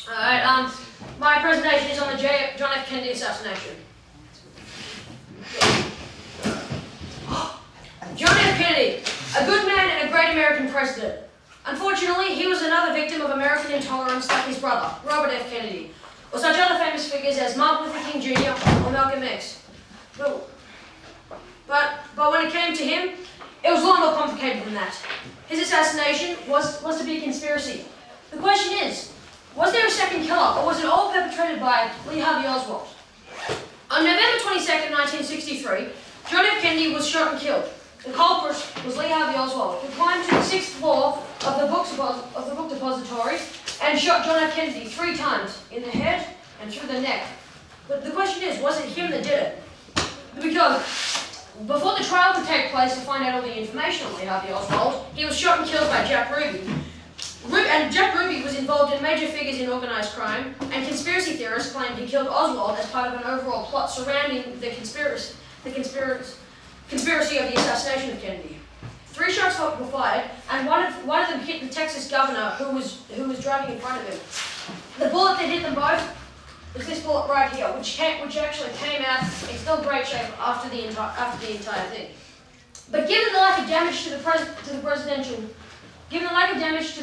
Alright, my presentation is on the John F. Kennedy assassination. John F. Kennedy, a good man and a great American president. Unfortunately, he was another victim of American intolerance like his brother, Robert F. Kennedy, or such other famous figures as Martin Luther King Jr. or Malcolm X. But when it came to him, it was a lot more complicated than that. His assassination was to be a conspiracy. The question is, was there a second killer, or was it all perpetrated by Lee Harvey Oswald? On November 22nd, 1963, John F. Kennedy was shot and killed. The culprit was Lee Harvey Oswald, who climbed to the 6th floor of the book depository and shot John F. Kennedy 3 times in the head and through the neck. But the question is, was it him that did it? Because before the trial could take place to find out all the information on Lee Harvey Oswald, he was shot and killed by Jack Ruby. And Jack Ruby was involved in major figures in organised crime, and conspiracy theorists claimed he killed Oswald as part of an overall plot surrounding the conspiracy of the assassination of Kennedy. 3 shots were fired, and one of them hit the Texas governor who was driving in front of him. The bullet that hit them both was this bullet right here, which actually came out in still great shape after the entire thing. But given the lack of damage to the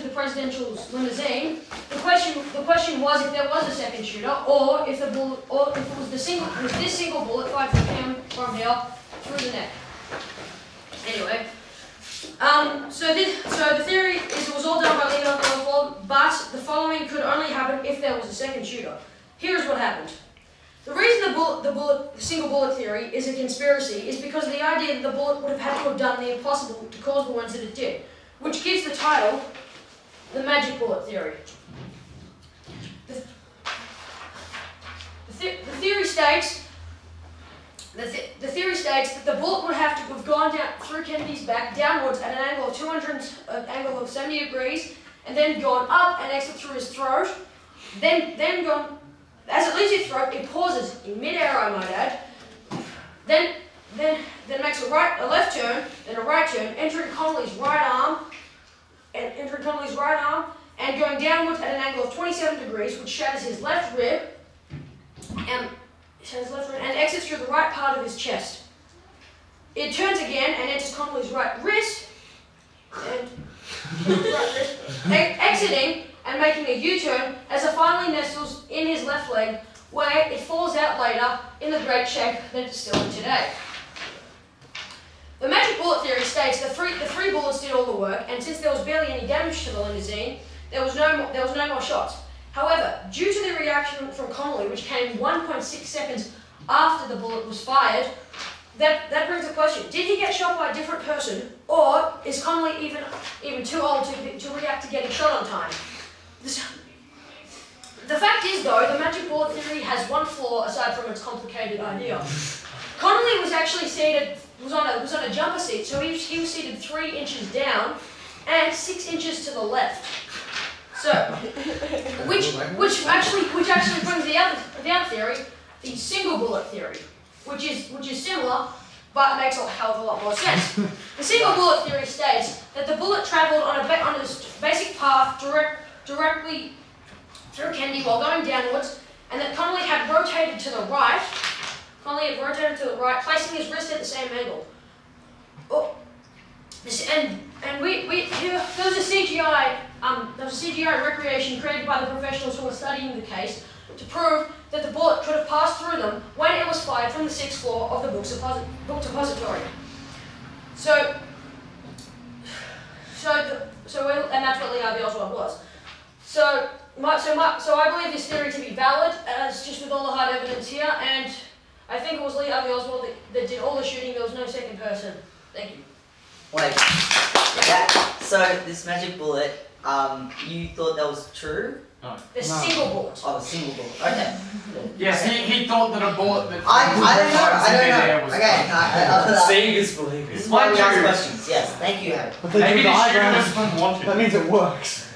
presidential's limousine, the question was if there was a second shooter, or if it was this single bullet fired from here through the neck. Anyway, so the theory is it was all done by Lee Harvey Oswald, but the following could only happen if there was a second shooter. Here's what happened. The reason the single bullet theory is a conspiracy is because of the idea that the bullet would have had to have done the impossible to cause the wounds that it did, which gives the title the magic bullet theory. The theory states that the bullet would have to have gone down through Kennedy's back downwards at an angle of 70 degrees, and then gone up and exit through his throat, then gone. As it leaves his throat, it pauses in mid-air, I might add, then makes a left turn, then a right turn, entering Connolly's right arm, and going downwards at an angle of 27 degrees, which shatters his left rib, and exits through the right part of his chest. It turns again and enters Connolly's right wrist, exiting and making a U-turn as it finally nestles in his left leg, where it falls out later in the great shape that it's still in today. The magic bullet theory states that the three bullets did all the work, and since there was barely any damage to the limousine, there was no more shots. However, due to the reaction from Connolly, which came 1.6 seconds after the bullet was fired, that brings the question: did he get shot by a different person, or is Connolly even too old to react to getting shot on time? The fact is, though, the magic bullet theory has one flaw aside from its complicated idea. Connolly was actually was on a jumper seat, so he was seated 3 inches down and 6 inches to the left. So, which actually brings the other theory, the single bullet theory, which is similar, but makes a hell of a lot more sense. The single bullet theory states that the bullet travelled on a basic path directly through Kennedy while going downwards, and that Connolly had rotated to the right. Placing his wrist at the same angle. Oh, there was a CGI recreation created by the professionals who were studying the case to prove that the bullet could have passed through them when it was fired from the 6th floor of the book depository. And that's what Lee Harvey Oswald was. So I believe this theory to be valid, as just with all the hard evidence here, and I think it was Lee Harvey Oswald that did all the shooting. There was no second person. Thank you. Wait. So this magic bullet, you thought that was true? No. Single bullet. Oh, the single bullet. Okay. Yes, he thought that a bullet that I don't know. Okay. Seeing is believing. This is why we ask questions. Yes, thank you, Harry. Maybe the shooter wanted. That means it works.